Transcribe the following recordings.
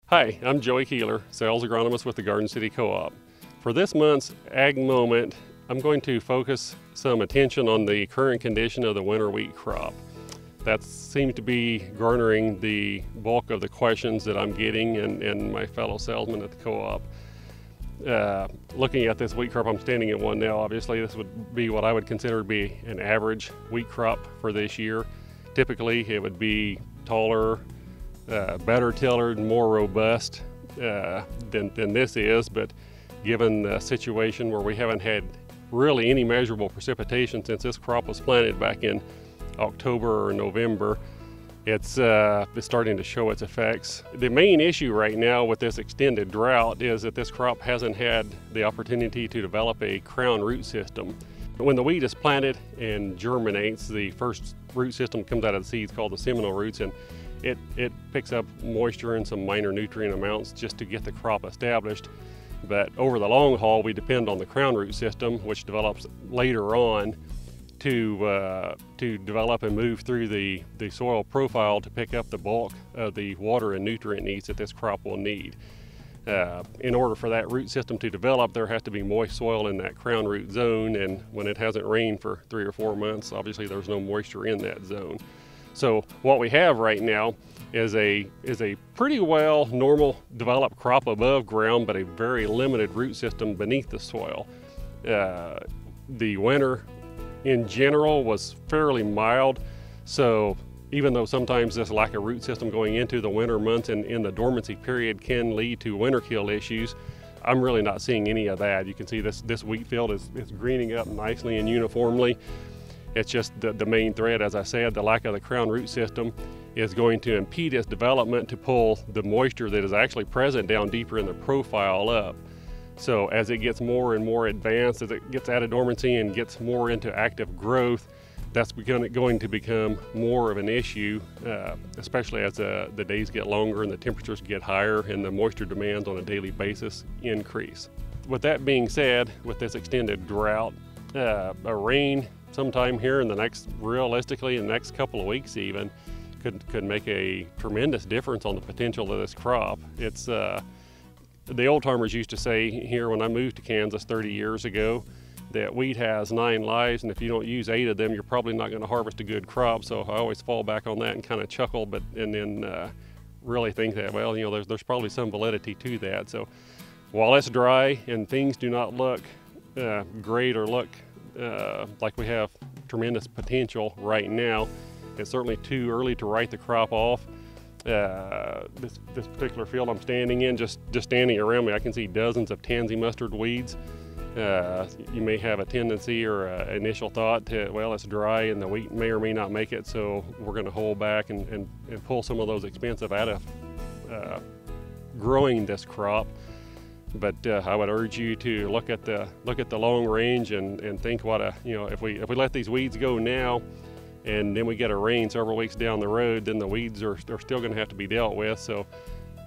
Hi, I'm Joey Kuehler, Sales Agronomist with the Garden City Co-op. For this month's Ag Moment, I'm going to focus some attention on the current condition of the winter wheat crop. That seems to be garnering the bulk of the questions that I'm getting and my fellow salesmen at the co-op. Looking at this wheat crop, I'm standing at one now. Obviously, this would be what I would consider to be an average wheat crop for this year. Typically, it would be taller, better tillered, more robust than this is, but given the situation where we haven't had really any measurable precipitation since this crop was planted back in October or November, it's starting to show its effects. The main issue right now with this extended drought is that this crop hasn't had the opportunity to develop a crown root system. When the wheat is planted and germinates, the first root system comes out of the seeds called the seminal roots, and it picks up moisture and some minor nutrient amounts just to get the crop established. But over the long haul, we depend on the crown root system, which develops later on to develop and move through the soil profile to pick up the bulk of the water and nutrient needs that this crop will need. In order for that root system to develop, there has to be moist soil in that crown root zone, and when it hasn't rained for 3 or 4 months, obviously there's no moisture in that zone. So what we have right now is a pretty well normal developed crop above ground, but a very limited root system beneath the soil. The winter in general was fairly mild, so even though sometimes this lack of root system going into the winter months and in the dormancy period can lead to winter kill issues, I'm really not seeing any of that. You can see this wheat field is greening up nicely and uniformly. It's just the main threat, as I said, the lack of the crown root system is going to impede its development to pull the moisture that is actually present down deeper in the profile up. So as it gets more and more advanced, as it gets out of dormancy and gets more into active growth, that's going to become more of an issue, especially as the days get longer and the temperatures get higher and the moisture demands on a daily basis increase. With that being said, with this extended drought, a rain sometime here in the realistically in the next couple of weeks even, could make a tremendous difference on the potential of this crop. It's the old timers used to say here when I moved to Kansas 30 years ago that wheat has 9 lives, and if you don't use 8 of them, you're probably not going to harvest a good crop. So I always fall back on that and kind of chuckle, and then really think that, well, you know, there's probably some validity to that. So while it's dry and things do not look great or look like we have tremendous potential right now, it's certainly too early to write the crop off. This particular field I'm standing in, just standing around me, I can see dozens of tansy mustard weeds. You may have a tendency or an initial thought to, well, it's dry and the wheat may or may not make it, so we're going to hold back and pull some of those expensive out of growing this crop. But I would urge you to look at the long range and think what if we let these weeds go now, and then we get a rain several weeks down the road, then the weeds are still going to have to be dealt with. So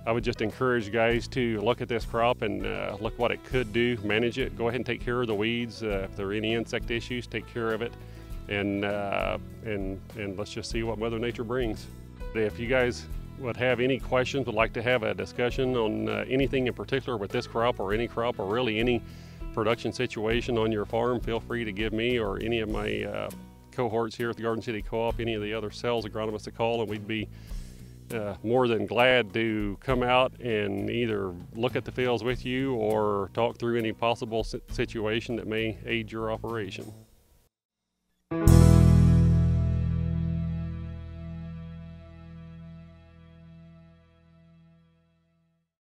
I would just encourage guys to look at this crop and look what it could do, manage it, go ahead and take care of the weeds. If there are any insect issues, take care of it, and let's just see what Mother Nature brings. If you guys would have any questions, would like to have a discussion on anything in particular with this crop or any crop or really any production situation on your farm, feel free to give me or any of my cohorts here at the Garden City Co-op, any of the other sales agronomists a call, and we'd be more than glad to come out and either look at the fields with you or talk through any possible situation that may aid your operation.